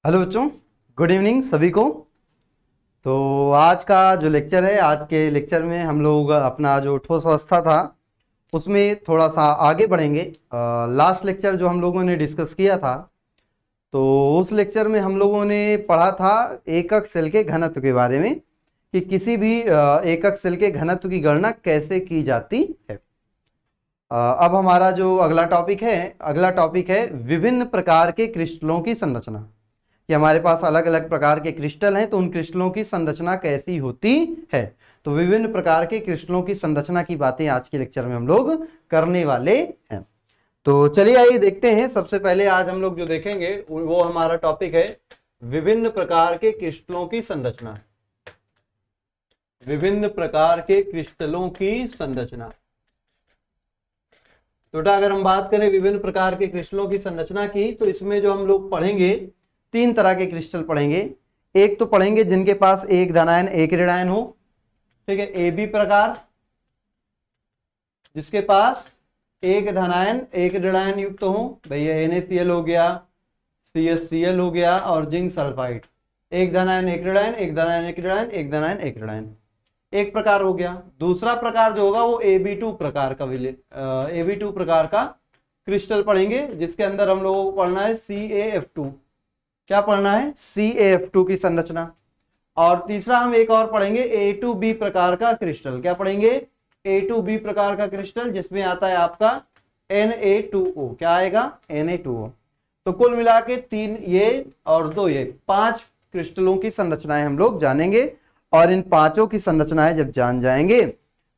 Hello बच्चों, good evening सभी को। तो आज का जो लेक्चर है, आज के लेक्चर में हम लोग अपना जो ठोस अवस्था था उसमें थोड़ा सा आगे बढ़ेंगे। लास्ट लेक्चर जो हम लोगों ने डिस्कस किया था, तो उस लेक्चर में हम लोगों ने पढ़ा था एकक सेल के घनत्व के बारे में कि किसी भी एकक सेल के घनत्व की गणना कैसे की जाती है। अब हमारा जो अगला टॉपिक है विभिन्न प्रकार के क्रिस्टलों की संरचना। कि हमारे पास अलग अलग प्रकार के क्रिस्टल हैं, तो उन क्रिस्टलों की संरचना कैसी होती है। तो विभिन्न प्रकार के क्रिस्टलों की संरचना की बातें आज के लेक्चर में हम लोग करने वाले हैं। तो चलिए आइए देखते हैं। सबसे पहले आज हम लोग जो देखेंगे वो हमारा टॉपिक है विभिन्न प्रकार के क्रिस्टलों की संरचना। विभिन्न प्रकार के क्रिस्टलों की संरचना। तो अगर हम बात करें विभिन्न प्रकार के क्रिस्टलों की संरचना की, तो इसमें जो हम लोग पढ़ेंगे तीन तरह के क्रिस्टल पढ़ेंगे। एक तो पढ़ेंगे जिनके पास एक धनायन एक ऋणायन हो, ठीक है, ए बी प्रकार, जिसके पास एक धनायन एक ऋणायन युक्त हो, भैया NaCl हो गया, CsCl हो गया और जिंक सल्फाइड। एक धनायन एक ऋणायन, एक धनायन एक ऋणायन, एक धनायन एक ऋणायन, एक प्रकार हो गया। दूसरा प्रकार जो होगा वो Ab2 प्रकार का Ab2 प्रकार का क्रिस्टल पढ़ेंगे, जिसके अंदर हम लोगों को पढ़ना है CaF2। क्या पढ़ना है? CaF2 की संरचना। और तीसरा हम एक और पढ़ेंगे A2B प्रकार का क्रिस्टल। क्या पढ़ेंगे? A2B प्रकार का क्रिस्टल, जिसमें आता है आपका Na2O। क्या आएगा? Na2O। तो कुल मिला के तीन ये और दो ये, पांच क्रिस्टलों की संरचनाएं हम लोग जानेंगे। और इन पांचों की संरचनाएं जब जान जाएंगे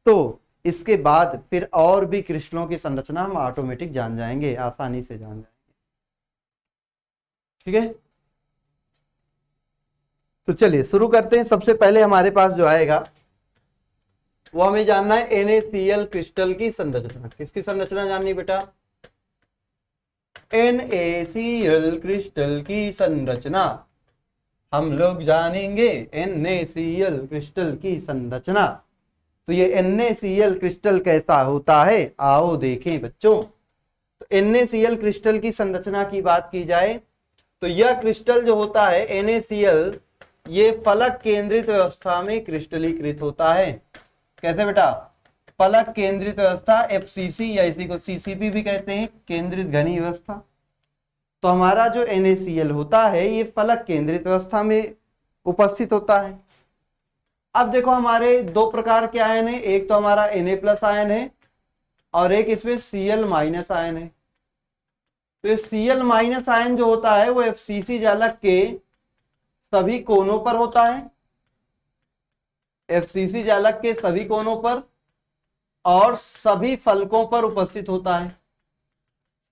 तो इसके बाद फिर और भी क्रिस्टलों की संरचना हम ऑटोमेटिक जान जाएंगे, आसानी से जान जाएंगे। ठीक है, तो चलिए शुरू करते हैं। सबसे पहले हमारे पास जो आएगा वो हमें जानना है NaCl क्रिस्टल की संरचना। किसकी संरचना जाननी बेटा? NaCl क्रिस्टल की संरचना हम लोग जानेंगे। NaCl क्रिस्टल की संरचना। तो ये NaCl क्रिस्टल कैसा होता है, आओ देखें बच्चों। तो NaCl क्रिस्टल की संरचना की बात की जाए तो यह क्रिस्टल जो होता है NaCl, ये फलक केंद्रित व्यवस्था में क्रिस्टलीकृत होता है। कैसे बेटा? फलक केंद्रित व्यवस्था, FCC, या इसी को CCP भी कहते हैं, केंद्रित घनी व्यवस्था। तो हमारा जो NaCl होता है ये फलक केंद्रित व्यवस्था में उपस्थित होता है। अब देखो हमारे दो प्रकार के आयन है, एक तो हमारा Na+ आयन है और एक इसमें Cl- आयन है। तो Cl- आयन जो होता है वो FCC जालक के सभी कोनों पर होता है, FCC जालक के सभी कोनों पर और सभी फलकों पर उपस्थित होता है।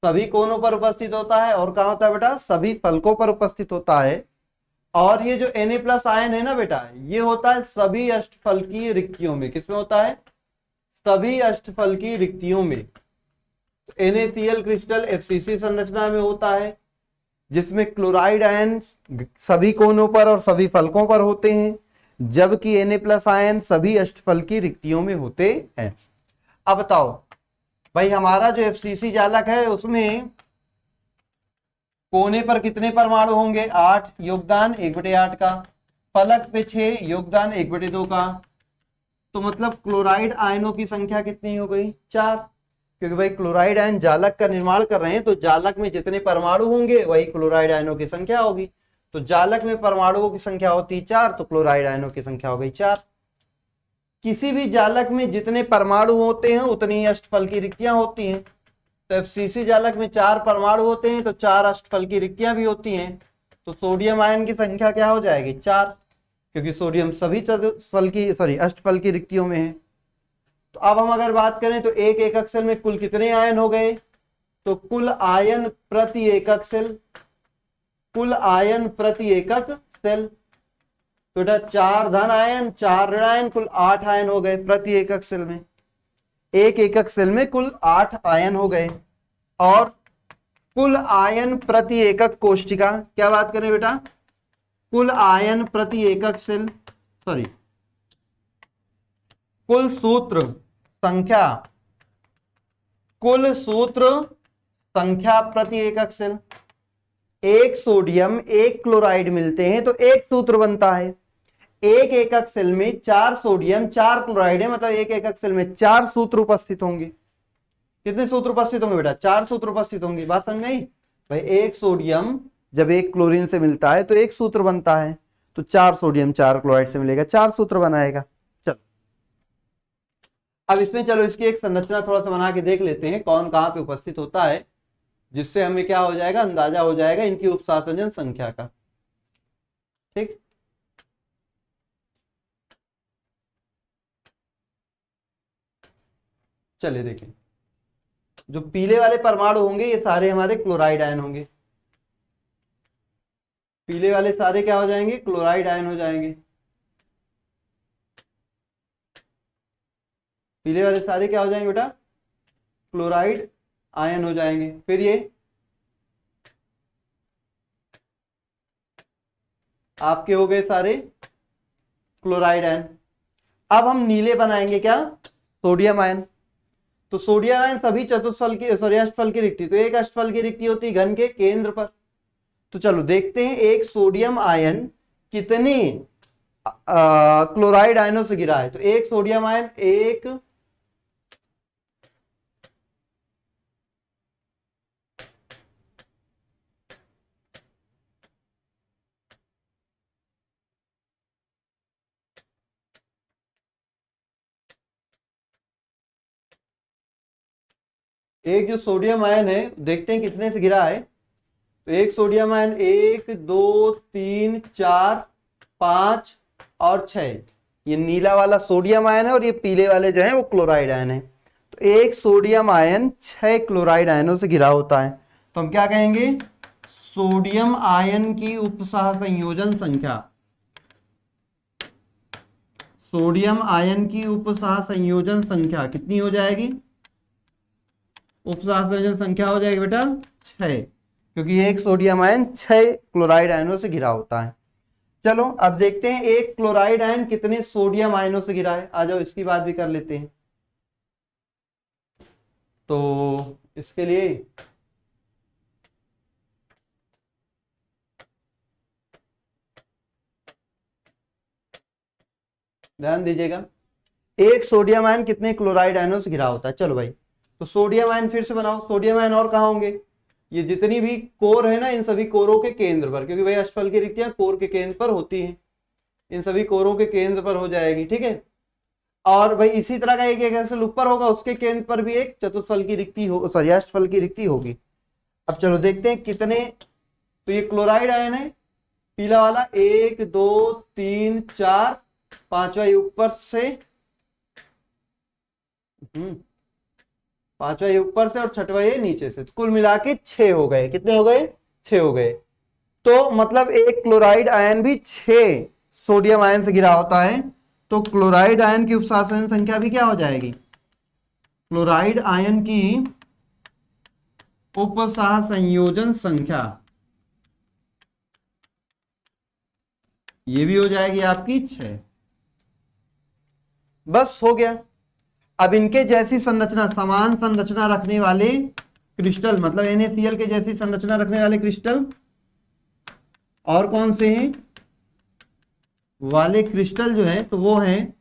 सभी कोनों पर उपस्थित होता है और कहां होता है बेटा? सभी फलकों पर उपस्थित होता है। और ये जो Na+ आयन है ना बेटा, ये होता है सभी अष्टफलकीय रिक्तियों में। किसमें होता है? सभी अष्टफलकीय रिक्तियों में। तो NaCl क्रिस्टल FCC संरचना में होता है, जिसमें क्लोराइड आयन सभी कोनों पर और सभी फलकों पर होते हैं, जबकि Na+ आयन सभी अष्टफलकीय रिक्तियों में होते हैं। अब बताओ भाई, हमारा जो FCC जालक है उसमें कोने पर कितने परमाणु होंगे? 8, योगदान 1/8 का। फलक पे 6, योगदान 1/2 का। तो मतलब क्लोराइड आयनों की संख्या कितनी हो गई? 4। क्योंकि भाई क्लोराइड आयन जालक का निर्माण कर रहे हैं, तो जालक में जितने परमाणु होंगे वही क्लोराइड आयनों की संख्या होगी। तो जालक में परमाणुओं की संख्या होती 4, तो क्लोराइड आयनों की संख्या हो गई 4। किसी भी जालक में जितने परमाणु होते हैं उतनी ही अष्टफल की रिक्तियां होती हैं। तो FCC जालक में 4 परमाणु होते हैं तो 4 अष्टफल की रिक्तियां भी होती हैं। तो सोडियम आयन की संख्या क्या हो जाएगी? 4, क्योंकि सोडियम सभी अष्टफल की रिक्तियों में है। तो अब हम अगर बात करें तो एक एकक सेल में कुल कितने आयन हो गए? तो कुल आयन प्रति एकक सेल, कुल आयन प्रति एकक सेल, तो 4 धन आयन 4 ऋण आयन, कुल 8 आयन हो गए प्रति एकक सेल में। एक एकक सेल में कुल 8 आयन हो गए। और कुल आयन प्रति एकक कोशिका, क्या बात करें बेटा? कुल आयन प्रति एकक सेल, कुल सूत्र संख्या, कुल सूत्र संख्या प्रति एकक सेल। एक सोडियम एक क्लोराइड मिलते हैं तो एक सूत्र बनता है। एक एकक सेल में 4 सोडियम 4 क्लोराइड है, मतलब एक एकक सेल में 4 सूत्र उपस्थित होंगे। कितने सूत्र उपस्थित होंगे बेटा? 4 सूत्र उपस्थित होंगे। बात समझ में आई भाई? एक सोडियम जब एक क्लोरीन से मिलता है तो एक सूत्र बनता है, तो 4 सोडियम 4 क्लोराइड से मिलेगा, 4 सूत्र बनाएगा। चलो अब इसमें चलो इसकी एक संरचना थोड़ा सा बना के देख लेते हैं कौन कहां पे उपस्थित होता है, जिससे हमें क्या हो जाएगा, अंदाजा हो जाएगा इनकी उपसंयोजन संख्या का। ठीक, चलिए देखें, जो पीले वाले परमाणु होंगे ये सारे हमारे क्लोराइड आयन होंगे। पीले वाले सारे क्या हो जाएंगे? क्लोराइड आयन हो जाएंगे। पीले वाले सारे क्या हो जाएंगे बेटा? क्लोराइड आयन हो जाएंगे। फिर ये आपके हो गए सारे क्लोराइड आयन। अब हम नीले बनाएंगे क्या? Sodium ion. तो सोडियम आयन सभी चतुष्फल की, सॉरी अष्टफल की रिक्ति, तो एक अष्टफल की रिक्ति होती है घन के केंद्र पर। तो चलो देखते हैं एक सोडियम आयन कितने क्लोराइड आयनों से गिरा है। तो एक सोडियम आयन एक जो सोडियम आयन है देखते हैं कितने से गिरा है। तो एक सोडियम आयन 1 2 3 4 5 और 6, ये नीला वाला सोडियम आयन है और ये पीले वाले जो है वो क्लोराइड आयन है। तो एक सोडियम आयन 6 क्लोराइड आयनों से घिरा होता है, तो हम क्या कहेंगे? सोडियम आयन की उपसह संयोजन संख्या, सोडियम आयन की उपसह संयोजन संख्या कितनी हो जाएगी? उपसह संयोजन संख्या हो जाएगी बेटा 6, क्योंकि एक सोडियम आयन 6 क्लोराइड आयनों से घिरा होता है। चलो अब देखते हैं एक क्लोराइड आयन कितने सोडियम आयनों से घिरा है। आ जाओ इसकी बात भी कर लेते हैं। तो इसके लिए ध्यान दीजिएगा, एक सोडियम आयन कितने क्लोराइड आयनों से घिरा होता है। चलो भाई, तो सोडियम आयन फिर से बनाओ। सोडियम आयन और कहाँ होंगे? ये जितनी भी कोर है ना, इन सभी कोरों के केंद्र पर, क्योंकि भाई अष्टफल की रिक्तियां कोर के केंद्र पर होती हैं, इन सभी कोरों के केंद्र पर हो जाएगी। ठीक है, और भाई इसी तरह का एक ऐसे ऊपर होगा, उसके केंद्र पर भी एक चतुष्फल की रिक्ति हो, सॉरी अष्टफल की रिक्ति होगी। अब चलो देखते हैं कितने। तो ये क्लोराइड आयन है पीला वाला, 1 2 3 4, पांचवा ये ऊपर से, पांचवा ये ऊपर से और छठवा ये नीचे से, कुल मिला के 6 हो गए। कितने हो गए? 6 हो गए। तो मतलब एक क्लोराइड आयन भी 6 सोडियम आयन से घिरा होता है, तो क्लोराइड आयन की उपसंयोजन संख्या भी क्या हो जाएगी? क्लोराइड आयन की उपसह संयोजन संख्या ये भी हो जाएगी आपकी 6। बस हो गया। अब इनके जैसी संरचना, समान संरचना रखने वाले क्रिस्टल, मतलब NaCl के जैसी संरचना रखने वाले क्रिस्टल और कौन से हैं वाले क्रिस्टल जो है, तो वो है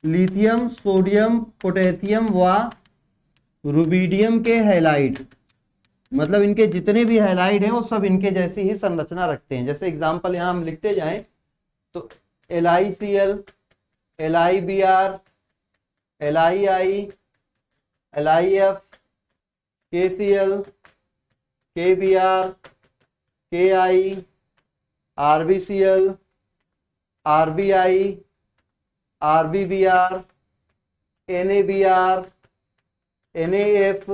लिथियम, सोडियम, पोटेशियम व रुबिडियम के हैलाइड। मतलब इनके जितने भी हैलाइड हैं वो सब इनके जैसी ही संरचना रखते हैं। जैसे एग्जांपल यहां हम लिखते जाएं तो LiCl, LiBr, LiI, LiF, KCl, KBr, KI, RBCl, RBI, RBBr, NABR, NAF,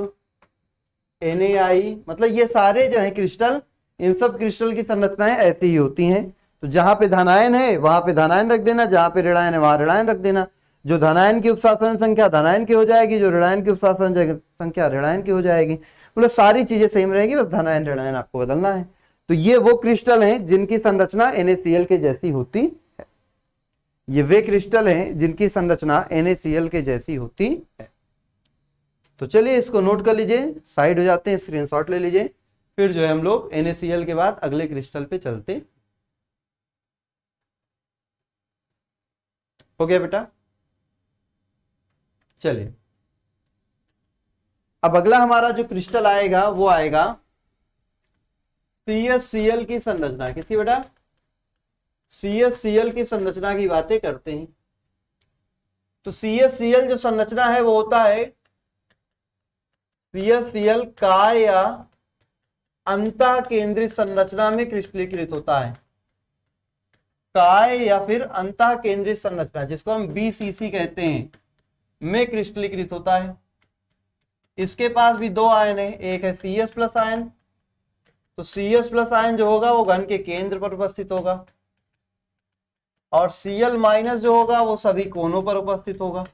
NAI, मतलब ये सारे जो है क्रिस्टल, इन सब क्रिस्टल की संरचनाएं ऐसी ही होती हैं। तो जहां पे धनायन है वहां पे धनायन रख देना, जहां पे ऋणायन है वहां ऋणायन रख देना। जो धनायन की उपसंयोजन संख्या धनायन की हो जाएगी, जो ऋणायन की उपसंयोजन संख्या ऋणायन की हो जाएगी। मतलब सारी चीजें सेम रहेगी, बस धनायन ऋणायन आपको बदलना है। तो ये वो क्रिस्टल हैं जिनकी संरचना NaCl के जैसी होती है। ये वे क्रिस्टल हैं जिनकी संरचना NaCl के जैसी होती है। तो चलिए इसको नोट कर लीजिए, साइड हो जाते हैं, स्क्रीनशॉट ले लीजिए। फिर जो है हम लोग NaCl के बाद अगले क्रिस्टल पे चलते। हो गया बेटा? चलिए, अब अगला हमारा जो क्रिस्टल आएगा वो आएगा CaCl की संरचना। किसकी बेटा? CaCl की संरचना की बातें करते हैं। तो CaCl जो संरचना है वो होता है CaCl काय या अंतः केंद्रित संरचना में क्रिस्टलीकृत होता है। काय या फिर अंतः केंद्रित संरचना, जिसको हम BCC कहते हैं, में क्रिस्टलीकृत होता है। इसके पास भी दो आयन है, एक है CS प्लस आयन। तो CS प्लस आयन जो होगा वो घन के केंद्र पर उपस्थित होगा, और Cl माइनस जो होगा वो सभी कोनों पर उपस्थित होगा।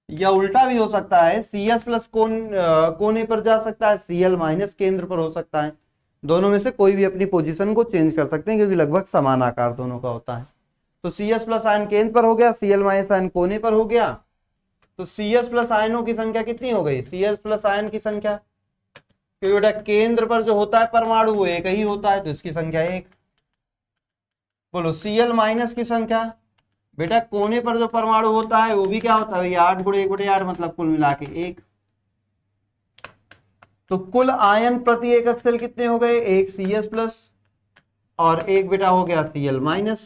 या उल्टा भी हो सकता है, CS प्लस कोने पर जा सकता है, Cl माइनस केंद्र पर हो सकता है। दोनों में से कोई भी अपनी पोजीशन को चेंज कर सकते हैं, क्योंकि लगभग समान आकार दोनों का होता है। तो CS प्लस आयन केंद्र पर हो गया, Cl माइनस आयन कोने पर हो गया। तो CS प्लस आयनों की संख्या कितनी हो गई? CS प्लस आयन की संख्या, क्योंकि बेटा केंद्र पर जो होता है परमाणु वो एक ही होता है, तो इसकी संख्या एक। बोलो Cl माइनस की संख्या, बेटा कोने पर जो परमाणु होता है वो भी क्या होता है? 8 गुणे 1/8, मतलब कुल मिला के 1। तो कुल आयन प्रति एकक सेल कितने हो गए? एक CS प्लस और एक बेटा हो गया Cl माइनस।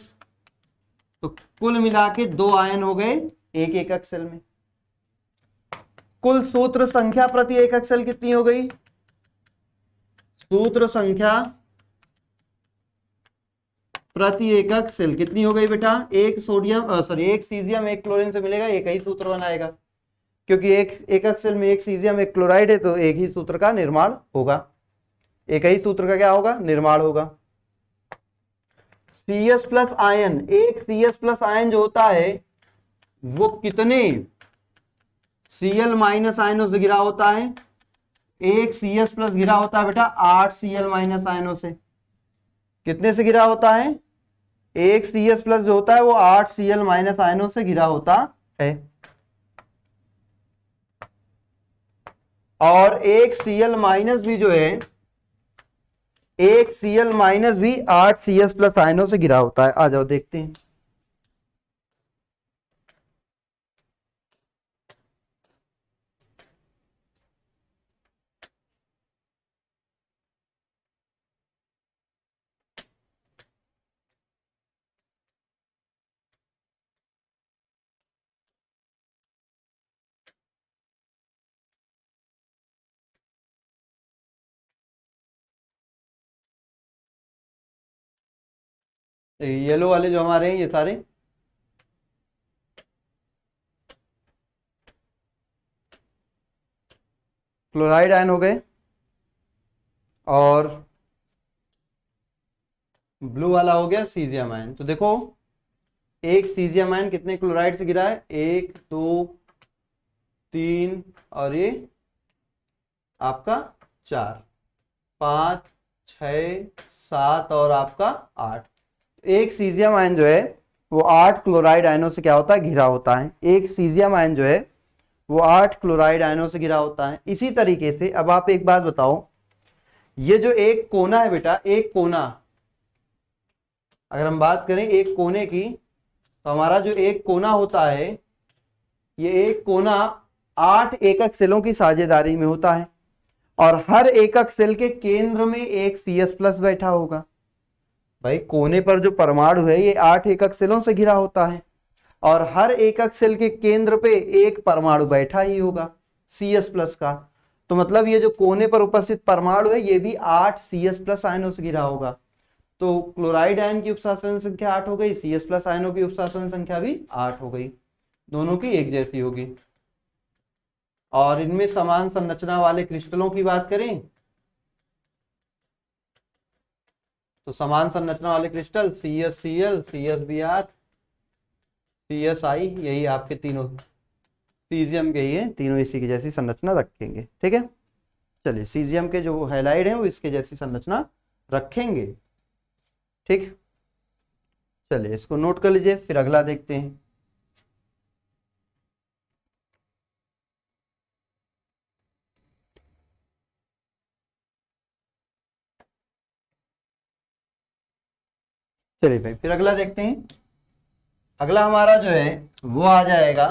तो कुल मिला के 2 आयन हो गए एक एकक सेल में। कुल सूत्र संख्या प्रति एकक सेल कितनी हो गई? सूत्र संख्या प्रति एकक सेल कितनी हो गई बेटा? एक सीजियम एक क्लोरीन से मिलेगा, एक ही सूत्र बनाएगा, क्योंकि एक एकक सेल में एक सीजियम एक क्लोराइड है, तो एक ही सूत्र का निर्माण होगा। एक ही सूत्र का क्या होगा? निर्माण होगा। CS प्लस आयन, एक CS प्लस आयन जो होता है वो कितने Cl माइनस आयनों से घिरा होता है? एक CS प्लस घिरा होता है बेटा 8 Cl माइनस आयनों से। कितने से घिरा होता है? एक CS प्लस जो होता है वो 8 Cl माइनस आयनों से घिरा होता है, और एक Cl माइनस भी जो है, एक Cl माइनस भी 8 CS प्लस आयनों से घिरा होता है। आ जाओ देखते हैं। येलो वाले जो हमारे हैं ये सारे क्लोराइड आयन हो गए, और ब्लू वाला हो गया सीजियम आयन। तो देखो एक सीजियम आयन कितने क्लोराइड से गिरा है? 1 2 3 और ये आपका 4 5 6 7 और आपका 8। एक सीजियम आयन जो है वो 8 क्लोराइड आयनों से क्या होता है? घिरा होता है। एक सीजियम आयन जो है वो 8 क्लोराइड आयनों से घिरा होता है। इसी तरीके से अब आप एक बात बताओ, ये जो एक कोना है बेटा, एक कोना, अगर हम बात करें एक कोने की, तो हमारा जो एक कोना होता है, ये एक कोना 8 एकक सेलों की साझेदारी में होता है, और हर एकक सेल के केंद्र में एक CS प्लस बैठा होगा। भाई कोने पर जो परमाणु है ये 8 एकक सेलों से घिरा होता है, और हर एकक सेल के केंद्र पे एक परमाणु बैठा ही होगा CS प्लस का। तो मतलब ये जो कोने पर उपस्थित परमाणु है ये भी 8 CS प्लस आयनों से घिरा होगा। तो क्लोराइड आयन की उपशासन संख्या 8 हो गई, CS प्लस आयनों की उपशासन संख्या भी 8 हो गई, दोनों की एक जैसी होगी। और इनमें समान संरचना वाले क्रिस्टलों की बात करें तो समान संरचना वाले क्रिस्टल CsCl, CsBr, CsI, यही आपके तीनों सीजियम के ही है, तीनों इसी की जैसी संरचना रखेंगे। ठीक है, चलिए सीजियम के जो हैलाइड हैं वो इसके जैसी संरचना रखेंगे। ठीक, चलिए इसको नोट कर लीजिए, फिर अगला देखते हैं। चलिए भाई फिर अगला देखते हैं। अगला हमारा जो है वो आ जाएगा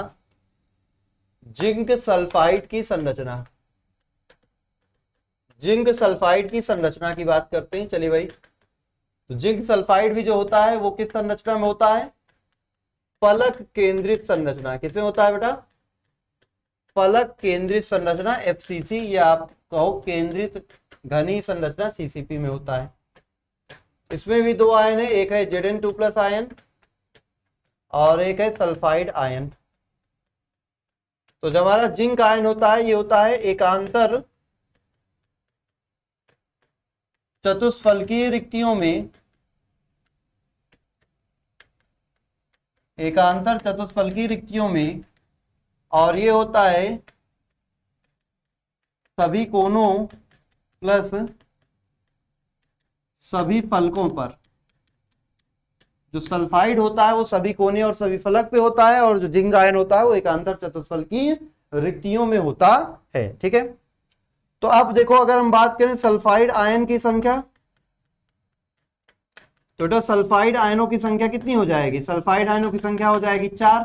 जिंक सल्फाइड की संरचना। जिंक सल्फाइड की संरचना की बात करते हैं। चलिए भाई, तो जिंक सल्फाइड भी जो होता है वो किस संरचना में होता है? फलक केंद्रित संरचना। किसमें होता है बेटा? फलक केंद्रित संरचना, एफसीसी, या आप कहो केंद्रित घनी संरचना, सीसीपी में होता है। इसमें भी दो आयन है, एक है Zn2+ आयन और एक है सल्फाइड आयन। तो जब हमारा जिंक आयन होता है ये होता है एकांतर चतुष्फलकीय रिक्तियों में, एकांतर चतुष्फलकीय रिक्तियों में, और ये होता है सभी कोनों प्लस सभी फलकों पर। जो सल्फाइड होता है वो सभी कोने और सभी फलक पे होता है, और जो जिंक आयन होता है वो एकांतर चतुष्फलकीय रिक्तियों में होता है। ठीक है, तो अब देखो अगर हम बात करें सल्फाइड आयन की संख्या, तो बेटा सल्फाइड आयनों की संख्या कितनी हो जाएगी? सल्फाइड आयनों की संख्या हो जाएगी 4,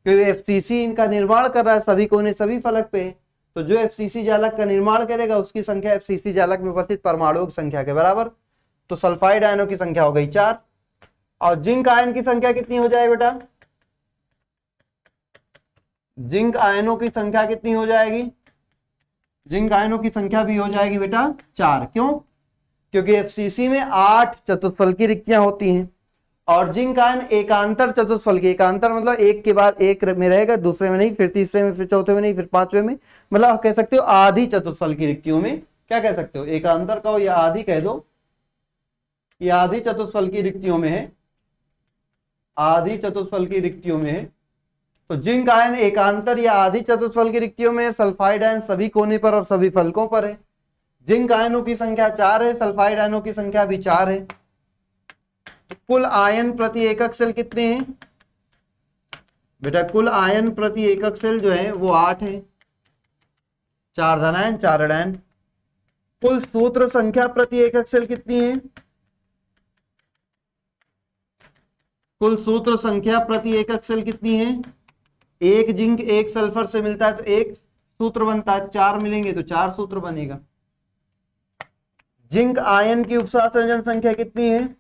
क्योंकि एफसीसी इनका निर्माण कर रहा है सभी कोने सभी फलक पे। तो जो एफसीसी जालक का निर्माण करेगा उसकी संख्या एफसीसी जालक में उपस्थित परमाणुओं की संख्या के बराबर। तो सल्फाइड आयनों की संख्या हो गई 4, और जिंक आयन की संख्या कितनी हो जाए बेटा? जिंक आयनों की संख्या कितनी हो जाएगी? जिंक आयनों की संख्या भी हो जाएगी बेटा 4। क्यों? क्योंकि एफसीसी में 8 चतुष्फलकीय रिक्तियां होती हैं, और जिंक आयन एकांतर चतुष्फलकीय, एकांतर मतलब एक के बाद एक में रहेगा, दूसरे में नहीं, फिर तीसरे में, फिर चौथे में नहीं, फिर पांचवे में, मतलब आप कह सकते हो आधी चतुष्फलकीय रिक्तियों में। क्या कह सकते हो? एकांतर कहो या आधी कह दो, ये आधी चतुष्फलकीय रिक्तियों में है, आधी चतुष्फलकीय रिक्तियों में है। तो जिंक आयन एकांतर या आधी चतुष्फलकीय रिक्तियों में, सल्फाइड आयन सभी कोने पर और सभी फलकों पर है। जिंक आयनों की संख्या 4 है, सल्फाइड आयनों की संख्या भी 4 है। तो कुल आयन प्रति एकक सेल कितने हैं बेटा? कुल आयन प्रति एकक सेल जो है वो 8 है, 4 धनायन 4 ऋणायन। कुल सूत्र संख्या प्रति एकक सेल कितनी है? कुल सूत्र संख्या प्रति एकक सेल कितनी है? एक जिंक एक सल्फर से मिलता है तो एक सूत्र बनता है, 4 मिलेंगे तो 4 सूत्र बनेगा। जिंक आयन की उपसंयोजन संख्या कितनी है?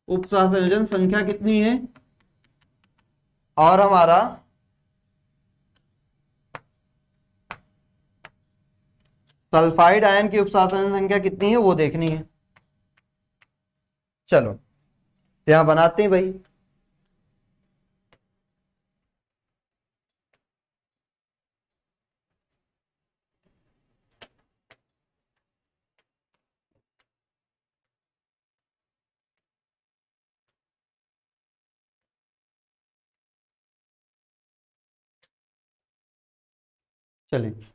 उपसंयोजन संख्या कितनी है? और हमारा सल्फाइड आयन की उपसंयोजन संख्या कितनी है वो देखनी है। चलो यहां बनाते हैं भाई। चलिए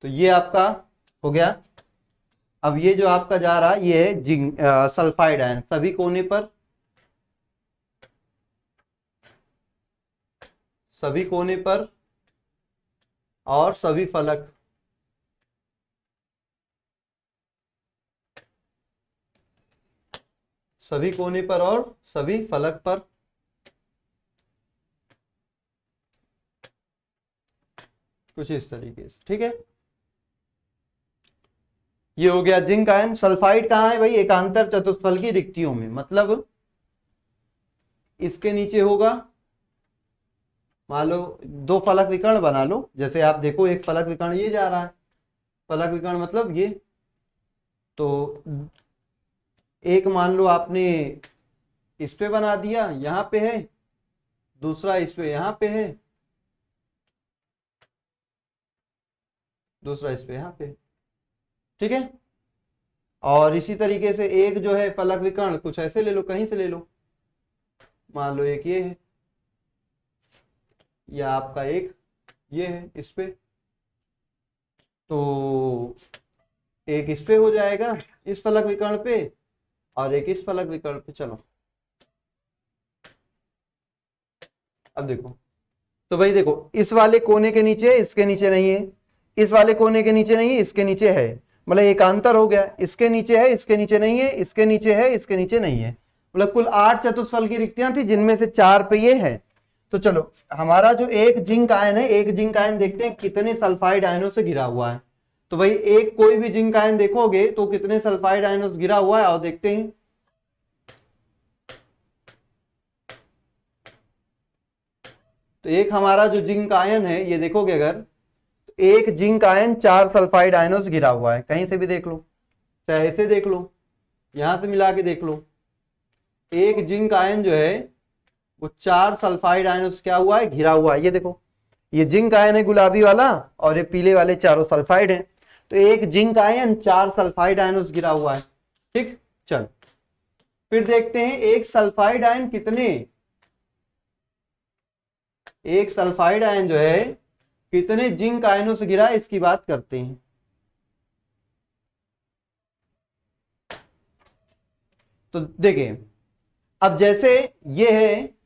तो ये आपका हो गया। अब ये जो आपका जा रहा है ये है जिंक सल्फाइड आयन सभी कोने पर, सभी कोने पर और सभी फलक, सभी कोने पर और सभी फलक पर। कुछ इस तरीके से, ठीक है। ये हो गया जिंक आयन। सल्फाइड कहाँ है भाई? एकांतर चतुष्फलकीय रिक्तियों में, मतलब इसके नीचे होगा। मान लो दो फलक विकर्ण बना लो, जैसे आप देखो एक फलक विकर्ण ये जा रहा है, फलक विकर्ण मतलब ये, तो एक मान लो आपने इस पे बना दिया, यहां पे है, दूसरा इस पे यहां पे है, दूसरा इस पे यहां पे, ठीक है। और इसी तरीके से एक जो है फलक विकर्ण कुछ ऐसे ले लो, कहीं से ले लो, मान लो एक ये है, या आपका एक ये है इस पे, तो एक इस पे हो जाएगा इस फलक विकर्ण पे, और एक इस फलक विकर्ण पे। चलो अब देखो, तो भाई देखो, इस वाले कोने के नीचे, इसके नीचे नहीं है, इस वाले कोने के नीचे नहीं है, इसके नीचे है, मतलब एकांतर हो गया, इसके नीचे है, इसके नीचे नहीं है, इसके नीचे है, इसके नीचे नहीं है, मतलब कुल 8 चतुष्फल की रिक्तियां थी, जिनमें से 4 पे ये है। तो चलो, हमारा जो एक जिंक आयन है, एक जिंक आयन देखते हैं कितने सल्फाइड आयनों से घिरा हुआ है। तो भाई एक कोई भी जिंक आयन देखोगे तो कितने सल्फाइड आयनों से घिरा हुआ है, और देखते हैं। तो एक हमारा जो जिंक आयन है, ये देखोगे अगर, तो एक जिंक आयन 4 सल्फाइड आयनों से घिरा हुआ है, कहीं से भी देख लो, चाहे ऐसे देख लो, यहां से मिला के देख लो, एक जिंक आयन जो है वो 4 सल्फाइड आयनों से क्या हुआ है, घिरा हुआ है। ये देखो, ये जिंक आयन है गुलाबी वाला, और ये पीले वाले चारों सल्फाइड हैं। तो एक जिंक आयन 4 सल्फाइड आयनों से घिरा हुआ है। ठीक, चल फिर देखते हैं एक सल्फाइड आयन कितने, एक सल्फाइड आयन जो है कितने जिंक आयनों से घिरा है, इसकी बात करते हैं। तो देखिए, अब जैसे ये है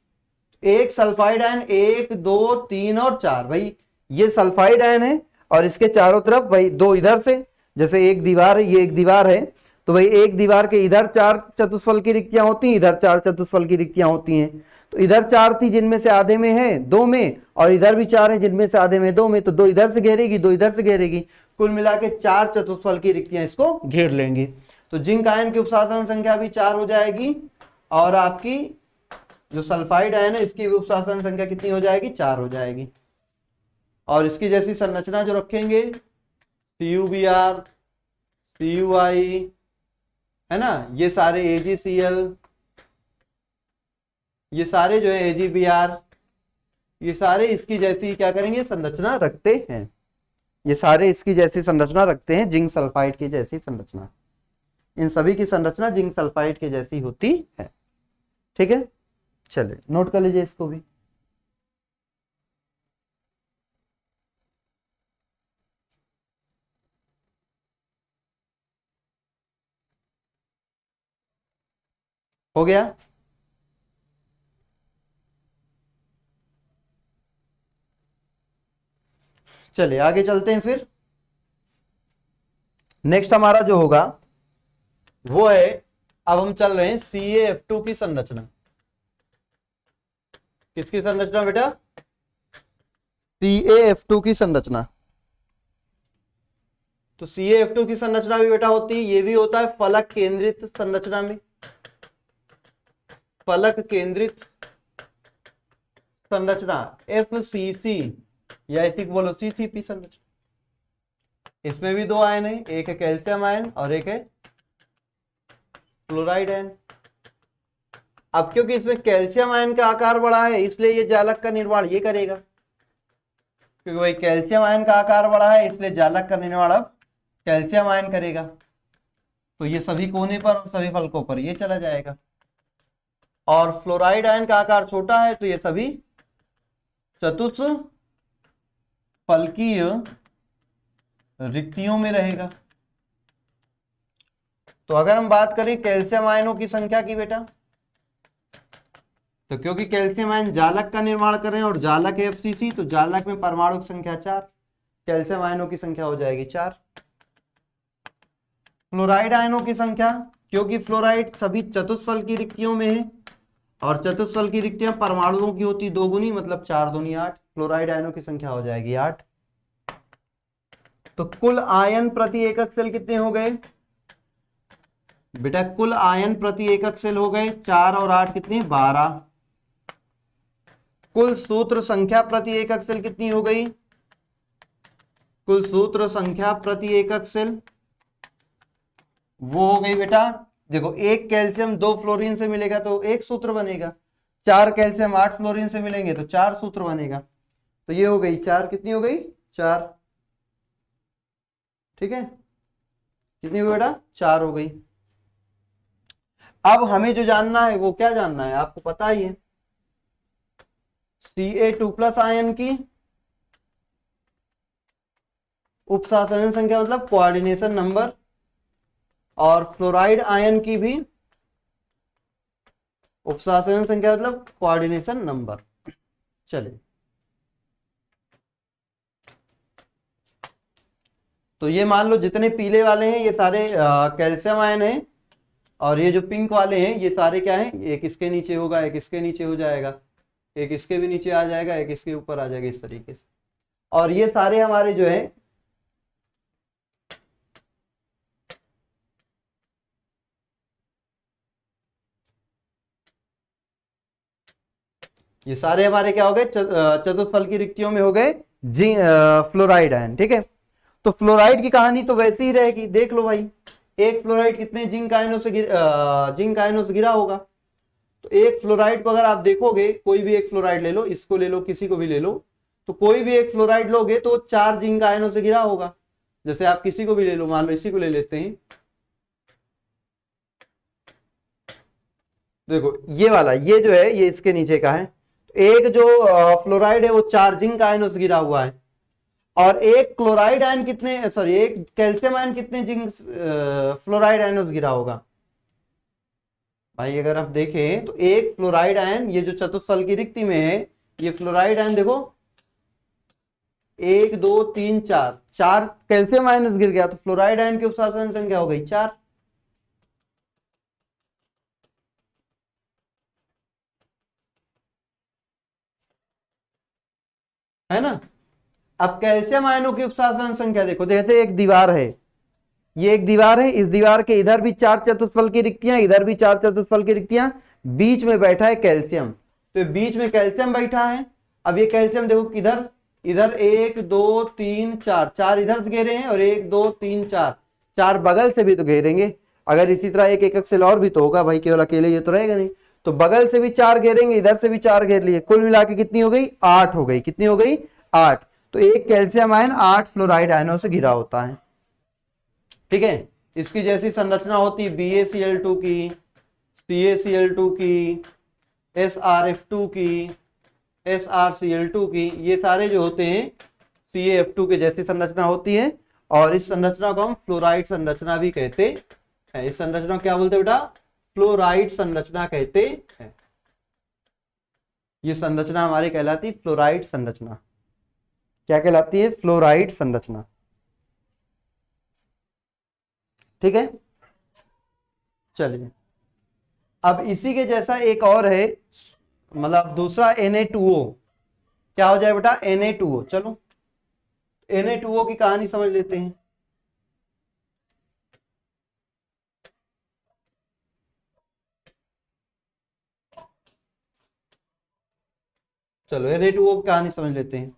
एक सल्फाइड आयन, 1 2 3 और 4, भाई ये सल्फाइड आयन है, और इसके चारों तरफ भाई 2 इधर से, जैसे एक दीवार है, ये एक दीवार है, तो भाई एक दीवार के इधर 4 चतुष्फल की रिक्तियां होती हैं, इधर 4 चतुष्फल की रिक्तियां होती हैं। तो इधर 4 थी जिनमें से आधे में है 2 में, और इधर भी 4 है जिनमें से आधे में 2 में, तो 2 इधर से घेरेगी, 2 इधर से घेरेगी, कुल मिला के 4 चतुष्फल की रिक्तियां इसको घेर लेंगी। तो जिंक आयन की उपशासन संख्या भी 4 हो जाएगी, और आपकी जो सल्फाइड आयन है इसकी भी उपशासन संख्या कितनी हो जाएगी, 4 हो जाएगी। और इसकी जैसी संरचना जो रखेंगे, CuBr, Cui, है ना, ये सारे AgCl, ये सारे जो है AgBr, ये सारे इसकी जैसी क्या करेंगे, संरचना रखते हैं। ये सारे इसकी जैसी संरचना रखते हैं, जिंक सल्फाइड की जैसी संरचना। इन सभी की संरचना जिंक सल्फाइड की जैसी होती है। ठीक है, चलिए नोट कर लीजिए इसको भी। हो गया, चलिए आगे चलते हैं। फिर नेक्स्ट हमारा जो होगा वो है, अब हम चल रहे हैं CaF2 की संरचना। किसकी संरचना बेटा, CaF2 की संरचना। तो CaF2 की संरचना भी बेटा होती है, ये भी होता है फलक केंद्रित संरचना में, फलक केंद्रित संरचना FCC, या इसी को बोलो CCP संरचना। इसमें भी 2 आयन है, एक है कैल्शियम आयन और एक है क्लोराइड आयन। अब क्योंकि इसमें कैल्शियम आयन का आकार बड़ा है, इसलिए ये जालक का निर्माण ये करेगा, क्योंकि भाई कैल्शियम आयन का आकार बड़ा है, इसलिए जालक का निर्माण अब कैल्शियम आयन करेगा। तो ये सभी कोने पर और सभी फलकों पर ये चला जाएगा। और फ्लोराइड आयन का आकार छोटा है, तो ये सभी चतुष्फलकीय रिक्तियों में रहेगा। तो अगर हम बात करें कैल्शियम आयनों की संख्या की बेटा, तो क्योंकि कैल्शियम आयन जालक का निर्माण कर रहे हैं और जालक है FCC, तो जालक में परमाणु की संख्या 4, कैल्शियम आयनों की संख्या हो जाएगी 4। फ्लोराइड आयनों की संख्या, क्योंकि फ्लोराइड सभी चतुष्फल की रिक्तियों में है, और चतुष्फल की रिक्तियां परमाणुओं की होती 2 गुनी, मतलब 4 दूनी 8, फ्लोराइड आयनों की संख्या हो जाएगी 8। तो कुल आयन प्रति एकक सेल कितने हो गए बेटा, कुल आयन प्रति एकक सेल हो गए 4 और 8 कितने, 12। कुल सूत्र संख्या प्रति एकक सेल कितनी हो गई, कुल सूत्र संख्या प्रति एकक सेल वो हो गई बेटा, देखो एक कैल्शियम 2 फ्लोरीन से मिलेगा तो एक सूत्र बनेगा, 4 कैल्शियम 8 फ्लोरीन से मिलेंगे तो 4 सूत्र बनेगा। तो ये हो गई 4, कितनी हो गई 4, ठीक है, कितनी हो गई बेटा 4 हो गई। अब हमें जो जानना है वो क्या जानना है, आपको पता ही है, Ca2+ आयन की उपशासन संख्या मतलब कोऑर्डिनेशन नंबर, और फ्लोराइड आयन की भी उपशासन संख्या मतलब कोऑर्डिनेशन नंबर। चलिए, तो ये मान लो जितने पीले वाले हैं ये सारे कैल्शियम आयन हैं, और ये जो पिंक वाले हैं ये सारे क्या हैं, एक इसके नीचे होगा, एक इसके नीचे हो जाएगा, एक इसके भी नीचे आ जाएगा, एक इसके ऊपर आ जाएगा, इस तरीके से। और ये सारे हमारे जो है ये सारे हमारे क्या हो गए, चतुष्फल की रिक्तियों में हो गए फ्लोराइड आयन। ठीक है, तो फ्लोराइड की कहानी तो वैसी ही रहेगी। देख लो भाई, एक फ्लोराइड कितने जिंक आयनों से घिरा होगा। तो एक फ्लोराइड को अगर आप देखोगे, कोई भी एक फ्लोराइड ले लो, इसको ले लो, किसी को भी ले लो, तो कोई भी एक फ्लोराइड लोगे तो 4 जिंक आयनों से घिरा होगा। जैसे आप किसी को भी ले लो, मान लो इसी को ले लेते हैं, देखो ये वाला, ये जो है ये इसके नीचे का है। एक जो फ्लोराइड है वो 4 जिंक आयनों से घिरा हुआ है, और एक क्लोराइड आयन कितने, सॉरी एक कैल्शियम आयन कितने जिंक फ्लोराइड आयनों से घिरा होगा। भाई अगर आप देखें तो एक फ्लोराइड आयन, ये जो चतुष्फल की रिक्ति में है, ये फ्लोराइड आयन देखो 1 2 3 4, 4 कैल्शियम आयन से गिर गया, तो फ्लोराइड आयन की उपसाधन संख्या हो गई 4। है ना। अब कैल्शियम आयनों की उपसाधन संख्या देखो, जैसे एक दीवार है, ये एक दीवार है, इस दीवार के इधर भी 4 चतुष्फल की रिक्तियां, इधर भी 4 चतुष्फल की रिक्तियां, बीच में बैठा है कैल्शियम, तो बीच में कैल्शियम बैठा है। अब ये कैल्शियम देखो किधर, इधर 1 2 3 4, 4 इधर से घेरे हैं, और 1 2 3 4, 4 बगल से भी तो घेरेंगे। अगर इसी तरह एक एकक सेल और भी तो होगा भाई, केवल अकेले ये तो रहेगा नहीं, तो बगल से भी 4 घेरेंगे, इधर से भी 4 घेर लिए, कुल मिला के कितनी हो गई, 8 हो गई। कितनी हो गई, 8। तो एक कैल्शियम आयन 8 फ्लोराइड आयनों से घिरा होता है। ठीक है, इसकी जैसी संरचना होती है BaCl2 की, CaCl2 की, SrF2 की, SrCl2 की, ये सारे जो होते हैं CaF2 के जैसी संरचना होती है, और इस संरचना को हम फ्लोराइड संरचना भी कहते हैं। इस संरचना को क्या बोलते हैं बेटा, फ्लोराइड संरचना कहते हैं। ये संरचना हमारी कहलाती है फ्लोराइड संरचना। क्या कहलाती है, फ्लोराइड संरचना। ठीक है, चलिए अब इसी के जैसा एक और है, मतलब दूसरा Na2O। क्या हो जाए बेटा, Na2O। चलो Na2O की कहानी समझ लेते हैं। चलो Na2O की कहानी समझ लेते हैं।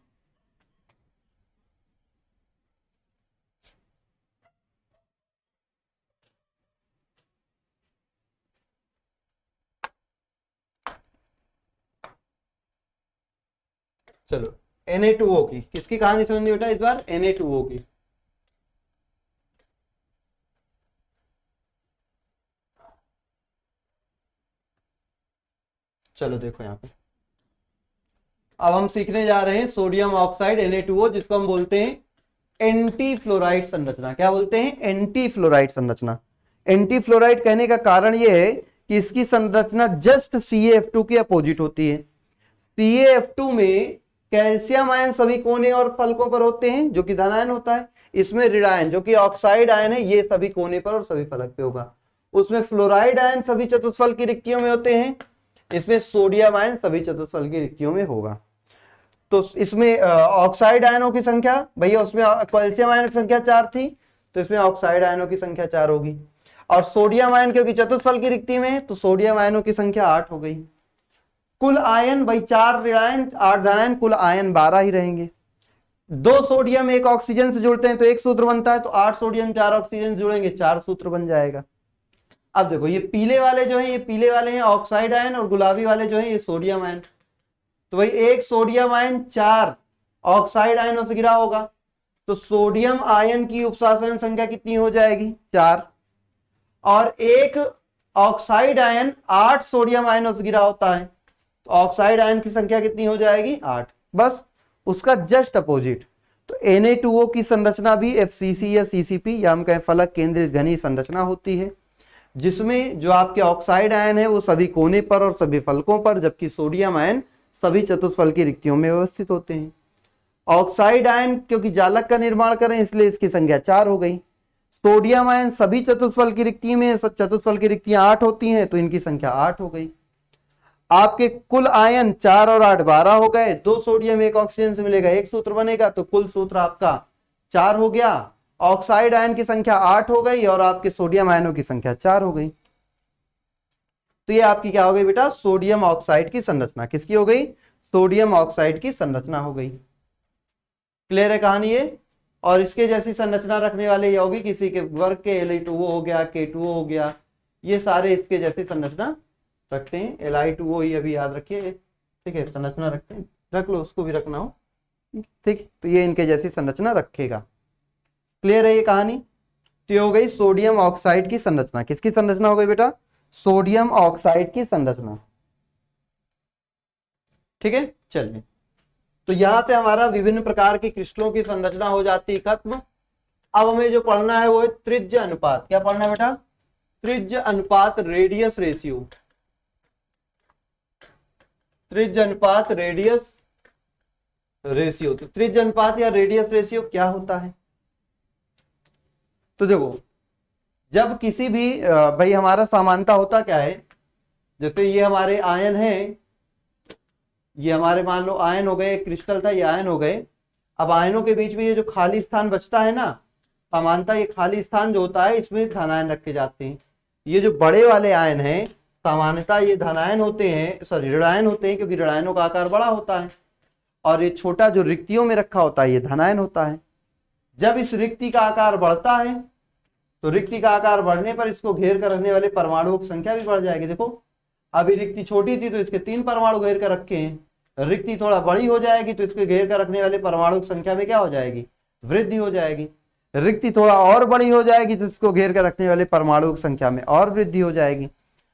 चलो Na2O की, किसकी कहानी समझनी बेटा इस बार, Na2O की। चलो देखो यहाँ पे, अब हम सीखने जा रहे हैं सोडियम ऑक्साइड Na2O, जिसको हम बोलते हैं एंटी फ्लोराइड संरचना। क्या बोलते हैं, एंटी फ्लोराइड संरचना। एंटी फ्लोराइड कहने का कारण यह है कि इसकी संरचना जस्ट CaF2 की अपोजिट होती है। CaF2 में कैल्शियम आयन सभी कोने और फलकों पर होते हैं, जो कि धनायन होता है। इसमें ऋण आयन जो कि ऑक्साइड आयन है, ये सभी कोने पर और सभी फलक पे होगा। उसमें फ्लोराइड आयन सभी चतुष्फल की रिक्तियों में होते हैं, इसमें सोडियम आयन सभी चतुष्फल की रिक्तियों में होगा। तो इसमें ऑक्साइड आयनों की संख्या, भैया उसमें कैल्शियम आयनों की संख्या 4 थी, तो इसमें ऑक्साइड आयनों की संख्या 4 होगी। और सोडियम आयन क्योंकि चतुष्फल की रिक्ति में है, तो सोडियम आयनों की संख्या 8 हो गई। कुल आयन भाई 4 ऋणायन 8 धनायन, कुल आयन 12 ही रहेंगे। 2 सोडियम 1 ऑक्सीजन से जुड़ते हैं तो 1 सूत्र बनता है, तो 8 सोडियम 4 ऑक्सीजन जुड़ेंगे, 4 सूत्र बन जाएगा। अब देखो ये पीले वाले जो है, ये पीले वाले हैं ऑक्साइड आयन, और गुलाबी वाले जो है ये सोडियम आयन। तो भाई एक सोडियम आयन 4 ऑक्साइड आयनों से घिरा होगा, तो सोडियम आयन की उपसाधन संख्या कितनी हो जाएगी, 4। और एक ऑक्साइड आयन 8 सोडियम आयनों से घिरा होता है, तो ऑक्साइड आयन की संख्या कितनी हो जाएगी, 8। बस उसका जस्ट अपोजिट। तो Na2O की संरचना भी FCC या CCP या हम कहें फलक केंद्रित घनी संरचना होती है, जिसमें जो आपके ऑक्साइड आयन है वो सभी कोने पर और सभी फलकों पर, जबकि सोडियम आयन सभी चतुष्फल की रिक्तियों में व्यवस्थित होते हैं। ऑक्साइड आयन क्योंकि जालक का निर्माण करें इसलिए इसकी संख्या 4 हो गई। सोडियम आयन सभी चतुष्फल की रिक्ति में, चतुष्फल की रिक्तियां 8 होती हैं तो इनकी संख्या 8 हो गई। आपके कुल आयन 4 और 8 12 हो गए। 2 सोडियम 1 ऑक्सीजन से मिलेगा, एक सूत्र बनेगा, तो कुल सूत्र आपका 4 हो गया। ऑक्साइड आयन की संख्या 8 हो गई और आपके सोडियम आयनों की संख्या 4 हो गई। तो ये आपकी क्या हो गई बेटा, सोडियम ऑक्साइड की संरचना। किसकी हो गई, सोडियम ऑक्साइड की संरचना हो गई। क्लियर है कहानी ये। और इसके जैसी संरचना रखने वाले ये होगी किसी के वर्ग के Li2O हो गया, K2O हो गया, ये सारे इसके जैसी संरचना रखते हैं। Li2O ही अभी याद रखिए, ठीक है, संरचना रखते हैं, रख लो, उसको भी रखना हो, ठीक। तो ये इनके जैसी संरचना रखेगा। क्लियर है ये कहानी। तो हो गई सोडियम ऑक्साइड की संरचना। किसकी संरचना हो गई बेटा, सोडियम ऑक्साइड की संरचना, ठीक है। चलिए, तो यहां से हमारा विभिन्न प्रकार के क्रिस्टलों की संरचना हो जाती है खत्म। अब हमें जो पढ़ना है वो है त्रिज्य अनुपात। क्या पढ़ना है बेटा, त्रिज्य अनुपात, रेडियस रेशियो। त्रिज्य अनुपात, रेडियस रेशियो। तो त्रिज्य अनुपात या रेडियस रेशियो क्या होता है। तो देखो, जब किसी भी भाई हमारा समानता होता क्या है, जैसे ये हमारे आयन हैं, ये हमारे मान लो आयन हो गए, क्रिस्टल था, ये आयन हो गए। अब आयनों के बीच में ये जो खाली स्थान बचता है ना, समानता, ये खाली स्थान जो होता है इसमें धनायन रखे जाते हैं। ये जो बड़े वाले आयन हैं सामान्यतः ये धनायन होते हैं, सॉरी ऋणायन होते हैं, क्योंकि ऋणायनों का आकार बड़ा होता है। और ये छोटा जो रिक्तियों में रखा होता है ये धनायन होता है। जब इस रिक्ति का आकार बढ़ता है तो रिक्ति का आकार बढ़ने पर इसको घेर कर रखने वाले परमाणुओं की संख्या भी बढ़ जाएगी। देखो, अभी रिक्ति छोटी थी तो इसके 3 परमाणु घेर कर रखे हैं, रिक्ति थोड़ा बड़ी हो जाएगी तो इसके घेर कर रखने वाले परमाणु की संख्या में क्या हो जाएगी, वृद्धि हो जाएगी। रिक्ति थोड़ा और बड़ी हो जाएगी तो इसको घेर कर रखने वाले परमाणु की संख्या में और वृद्धि हो जाएगी।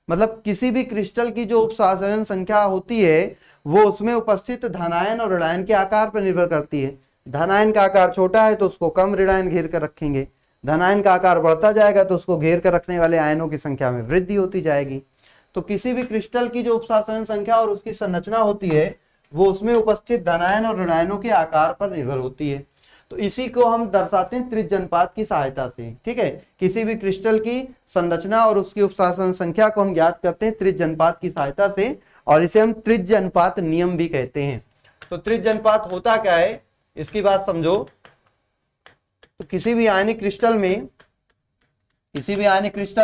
मतलब किसी भी क्रिस्टल की जो उपसाधन संख्या होती है वो उसमें उपस्थित धनायन और ऋणायन के आकार पर निर्भर करती है। धनायन का आकार छोटा है तो उसको कम ऋणायन घेर कर रखेंगे, धनायन का आकार बढ़ता जाएगा तो उसको घेर कर रखने वाले आयनों की संख्या में वृद्धि होती जाएगी। तो किसी भी क्रिस्टल की जो उपसाधन संख्या और उसकी संरचना होती है वो उसमें उपस्थित धनायन और ऋणायनों के आकार पर निर्भर होती है। तो इसी को हम दर्शाते हैं त्रिज्य अनुपात की सहायता से, ठीक है। किसी भी क्रिस्टल की संरचना और उसकी उपसाधन संख्या को हम ज्ञात करते हैं त्रिज्य अनुपात की सहायता से, और इसे हम त्रिज्य अनुपात नियम भी कहते हैं। तो त्रिज्य अनुपात होता क्या है इसकी बात समझो। तो किसी भी आयनिक क्रिस्टल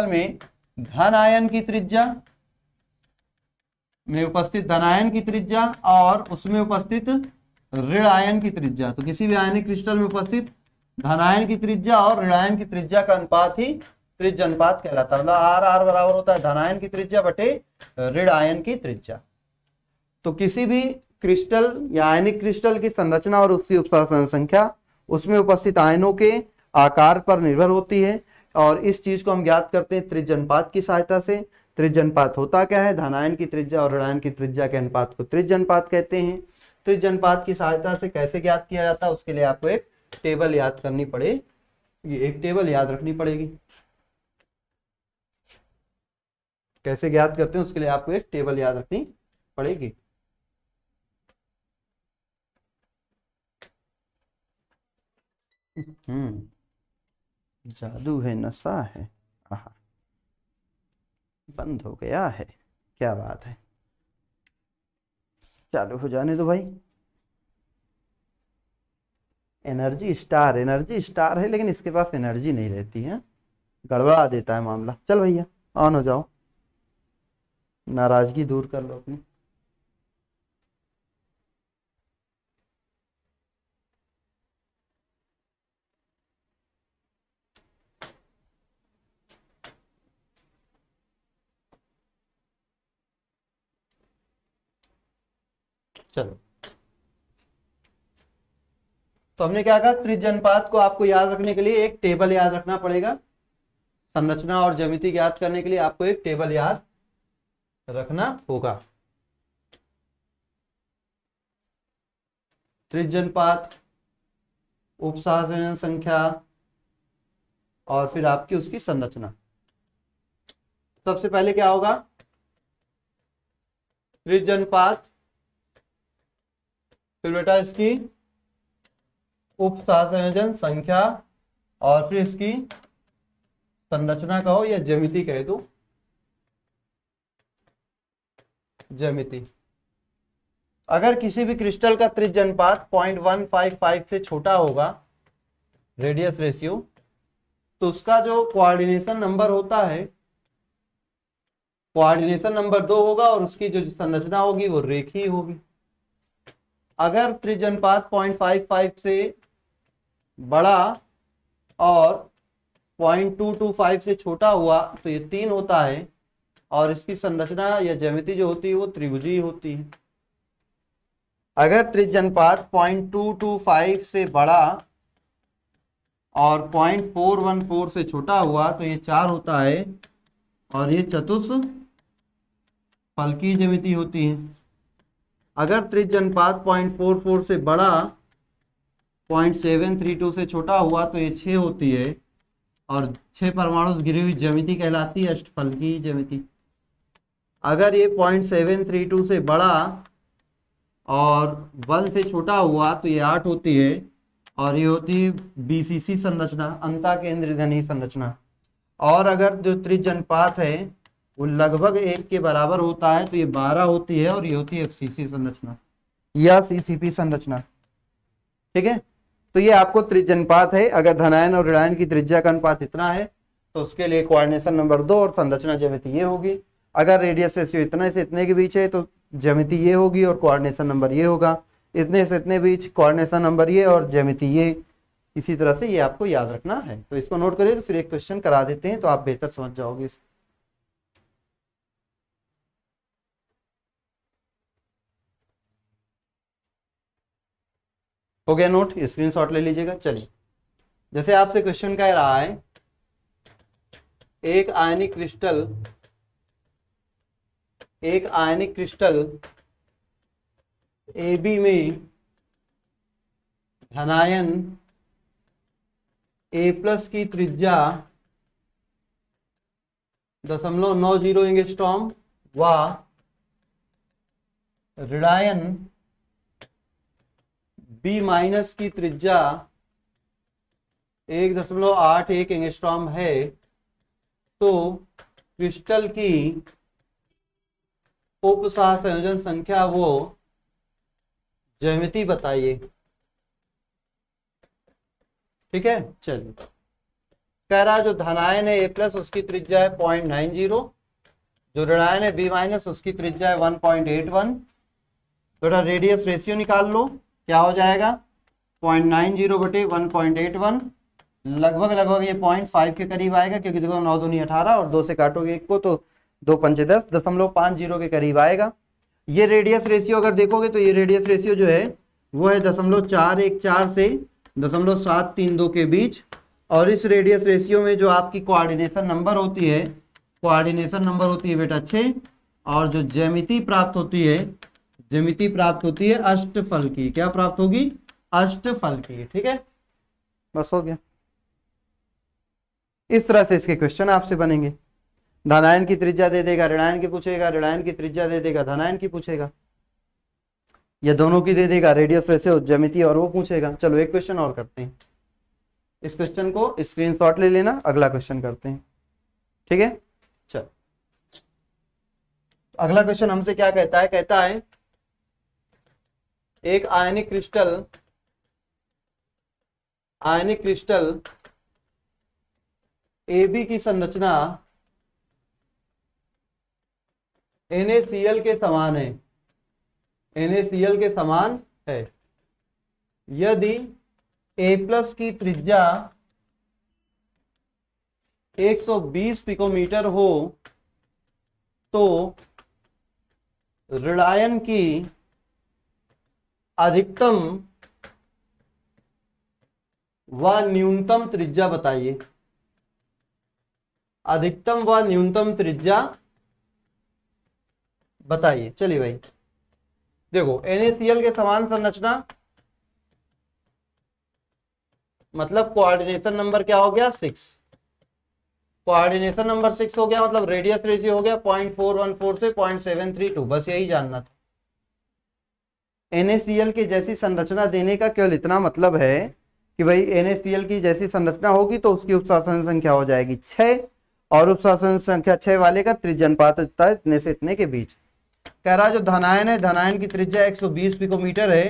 में धन आयन की त्रिज्या में उपस्थित धनायन की त्रिज्या और उसमें उपस्थित ऋण आयन की त्रिज्या, तो किसी भी आयनिक क्रिस्टल में उपस्थित धनायन की त्रिज्या और ऋणायन की त्रिज्या का अनुपात ही त्रिज्य अनुपात कहलाता है। मतलब आर आर बराबर होता है धनायन की त्रिज्या बटे ऋण आयन की त्रिज्या। तो किसी भी क्रिस्टल या आयनिक क्रिस्टल की संरचना और उसकी उपसाधन संख्या उसमें उपस्थित आयनों के आकार पर निर्भर होती है, और इस चीज को हम ज्ञात करते हैं त्रिज्य अनुपात की सहायता से। त्रिज्य अनुपात होता क्या है, धनायन की त्रिज्या और ऋणायन की त्रिज्या के अनुपात को त्रिज्य अनुपात कहते हैं। त्रिज्य अनुपात की सहायता से कैसे ज्ञात किया जाता है उसके लिए आपको एक टेबल याद करनी पड़ेगी, एक टेबल याद रखनी पड़ेगी। कैसे ज्ञात करते हैं उसके लिए आपको एक टेबल याद रखनी पड़ेगी। जादू है, नशा है, आहा बंद हो गया है, क्या बात है, चालू हो जाने दो भाई। एनर्जी स्टार है लेकिन इसके पास एनर्जी नहीं रहती है, गड़बड़ा देता है मामला। चल भैया ऑन हो जाओ, नाराजगी दूर कर लो अपनी। चलो, तो हमने क्या कहा, त्रिज्य अनुपात को आपको याद रखने के लिए एक टेबल याद रखना पड़ेगा। संरचना और ज्यामिति ज्ञात करने के लिए आपको एक टेबल याद रखना होगा। त्रिज्य अनुपात, उपसाधन संख्या और फिर आपकी उसकी संरचना। सबसे पहले क्या होगा, त्रिज्य अनुपात फिर बेटा इसकी उप सहसंयोजन संख्या और फिर इसकी संरचना कहो या ज्यामिति कह दो, ज्यामिति। अगर किसी भी क्रिस्टल का त्रिज्य अनुपात 0.155 से छोटा होगा, रेडियस रेशियो, तो उसका जो कोऑर्डिनेशन नंबर होता है, कोऑर्डिनेशन नंबर 2 होगा और उसकी जो संरचना होगी वो रेखीय होगी। अगर त्रिज्य अनुपात 0.55 से बड़ा और 0.225 से छोटा हुआ तो ये 3 होता है और इसकी संरचना या ज्यामिति जो होती है वो त्रिभुजीय होती है। अगर त्रिज्य अनुपात 0.225 से बड़ा और 0.414 से छोटा हुआ तो ये 4 होता है और ये चतुष्फलकीय ज्यामिति होती है। अगर त्रिज्य अनुपात 0.44 से बड़ा 0.732 से छोटा हुआ तो ये 6 होती है और 6 परमाणु घिरी हुई ज्यामिति कहलाती है अष्टफलकीय ज्यामिति। अगर ये 0.732 से बड़ा और 1 से छोटा हुआ तो ये 8 होती है और ये होती है बीसीसी संरचना, अंतःकेंद्रित घनीय संरचना। और अगर जो त्रिज्य अनुपात है वो लगभग 1 के बराबर होता है तो ये 12 होती है और ये होती है एफसीसी संरचना या सीसीपी संरचना। ठीक है, तो ये आपको त्रिज्य अनुपात है। अगर धनायन और ऋणायन की त्रिज्या का अनुपात इतना है तो उसके लिए कोऑर्डिनेशन नंबर 2 और संरचना ज्यामिति ये होगी। अगर रेडियस रेशियो इतने से इतने के बीच है तो ज्यामिति ये होगी और कोऑर्डिनेशन नंबर ये होगा। इतने से इतने बीच कोऑर्डिनेशन नंबर ये और ज्यामिति ये। इसी तरह से ये आपको याद रखना है। तो इसको नोट करिए, तो फिर एक क्वेश्चन करा देते हैं तो आप बेहतर समझ जाओगे। हो गया नोट, स्क्रीनशॉट ले लीजिएगा। चलिए, जैसे आपसे क्वेश्चन कह रहा है एक आयनिक क्रिस्टल AB में धनायन A+ की त्रिज्या 0.90 एंगस्ट्रॉम व ऋणायन B- की त्रिज्या 1.81 एंगस्ट्रॉम है, तो क्रिस्टल की उप सहसंयोजन संख्या वो ज्यामिति बताइए। ठीक है, चलिए। कह रहा है जो धनायन है A+ उसकी त्रिज्या है 0.90, जो ऋणायन है B- उसकी त्रिज्या है 1.81। थोड़ा रेडियस रेशियो निकाल लो, क्या हो जाएगा 0.90 बटे 1.81, लगभग ये 0.5 के करीब आएगा, क्योंकि देखो 9 दूनी 18 और 2 से काटोगे 1 को तो 2 पंचे 10, 0.50 के करीब आएगा। ये रेडियस रेशियो अगर देखोगे तो ये रेडियस रेशियो जो है वो है 0.414 से 0.732 के बीच। और इस रेडियस रेशियो में जो आपकी कोऑर्डिनेशन नंबर होती है, बेटा 6, और जो ज्यामिति प्राप्त होती है अष्टफलकीय। क्या प्राप्त होगी? अष्टफलकीय। ठीक है, बस हो गया। इस तरह से इसके क्वेश्चन आपसे बनेंगे। धनायन की त्रिज्या दे देगा, ऋणायन की पूछेगा, ऋणायन की त्रिज्या दे देगा, धनायन की पूछेगा, या दोनों की दे देगा, रेडियस रेशियो ज्यामिति और वो पूछेगा। चलो एक क्वेश्चन और करते हैं, इस क्वेश्चन को स्क्रीनशॉट ले लेना, अगला क्वेश्चन करते हैं। ठीक है, चलो अगला क्वेश्चन हमसे क्या कहता है? कहता है एक आयनिक क्रिस्टल AB की संरचना NaCl के समान है, NaCl के समान है। यदि A+ की त्रिज्या 120 पिकोमीटर हो तो ऋणायन की अधिकतम व न्यूनतम त्रिज्या बताइए। अधिकतम व न्यूनतम त्रिज्या बताइए। चलिए भाई देखो, NaCl के समान संरचना मतलब कोऑर्डिनेशन नंबर क्या हो गया? 6। कोऑर्डिनेशन नंबर 6 हो गया, मतलब रेडियस रेशियो हो गया 0.414 से 0.732। बस यही जानना था। NaCl के जैसी संरचना देने का केवल इतना मतलब है कि भाई NaCl की जैसी संरचना होगी तो उसकी उपशासन संख्या हो जाएगी 6 और उपशासन संख्या 6 वाले का त्रिज्या अनुपात होता है इतने से इतने के बीच। कह रहा जो धनायन है, धनायन की त्रिज्या 120 पिकोमीटर है,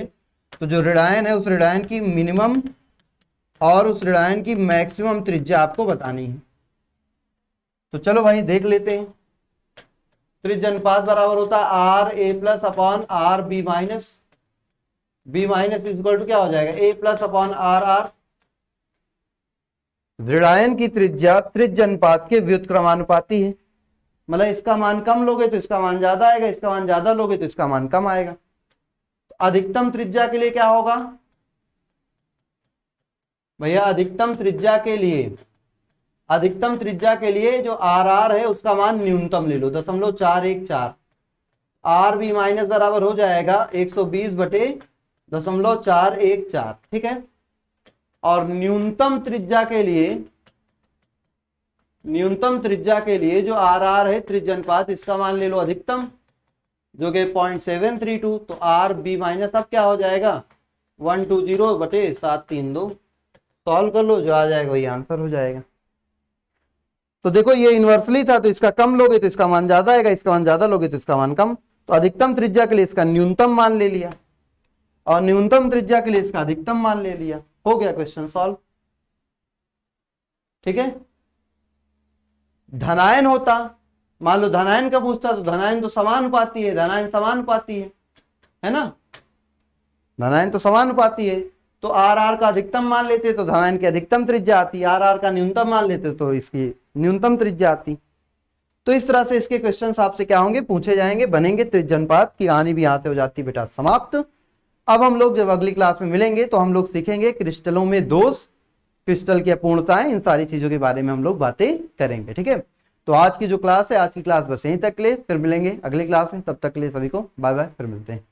तो जो ऋणायन है उस ऋणायन की मिनिमम और उस ऋणायन की मैक्सिमम त्रिज्या आपको बतानी है। तो चलो भाई देख लेते हैं। त्रिज्या अनुपात बराबर होता है R A plus upon R B minus, B minus equal to क्या हो जाएगा A plus upon R R. ऋणायन की त्रिज्या त्रिज्या अनुपात के व्युत्क्रमानुपाती है, मतलब इसका मान कम लोगे तो इसका मान ज्यादा आएगा, इसका मान ज्यादा लोगे तो इसका मान कम आएगा। तो अधिकतम त्रिज्या के लिए क्या होगा भैया, अधिकतम त्रिज्या के लिए जो आर आर है उसका मान न्यूनतम ले लो 0.414। आर बी माइनस बराबर हो जाएगा 120 बटे 0.414, ठीक है। और न्यूनतम त्रिज्या के लिए जो आर आर है त्रिज्या अनुपात, इसका मान ले लो अधिकतम जो कि 0.732। तो आर बी माइनस अब क्या हो जाएगा 120 बटे 732। सॉल्व कर लो, जो आ जाएगा वही आंसर हो जाएगा। तो देखो ये इन्वर्सली था, तो इसका कम लोगे तो इसका मान ज्यादा आएगा, इसका मान ज्यादा लोगे तो इसका मान कम। तो अधिकतम त्रिज्या के लिए इसका न्यूनतम मान ले लिया और न्यूनतम त्रिज्या के लिए इसका अधिकतम मान ले लिया। हो गया क्वेश्चन सॉल्व, ठीक है। धनायन होता, मान लो धनायन का पूछता, तो धनायन तो समानुपाती है, धनायन समानुपाती है ना, धनायन तो समानुपाती है। तो आर आर का अधिकतम मान लेते तो धनायन की अधिकतम त्रिज्या आती, आर आर का न्यूनतम मान लेते तो इसकी न्यूनतम त्रिज्या आती। तो इस तरह से इसके क्वेश्चन आपसे क्या होंगे, पूछे जाएंगे, बनेंगे। त्रिज्या अनुपात की कहानी भी यहां से हो जाती बेटा समाप्त। अब हम लोग जब अगली क्लास में मिलेंगे तो हम लोग सीखेंगे क्रिस्टलों में दोष, क्रिस्टल की अपूर्णताएं, इन सारी चीजों के बारे में हम लोग बातें करेंगे, ठीक है। तो आज की जो क्लास है, आज की क्लास बस यहीं तक ले, फिर मिलेंगे अगली क्लास में। तब तक के लिए सभी को बाय बाय, फिर मिलते हैं।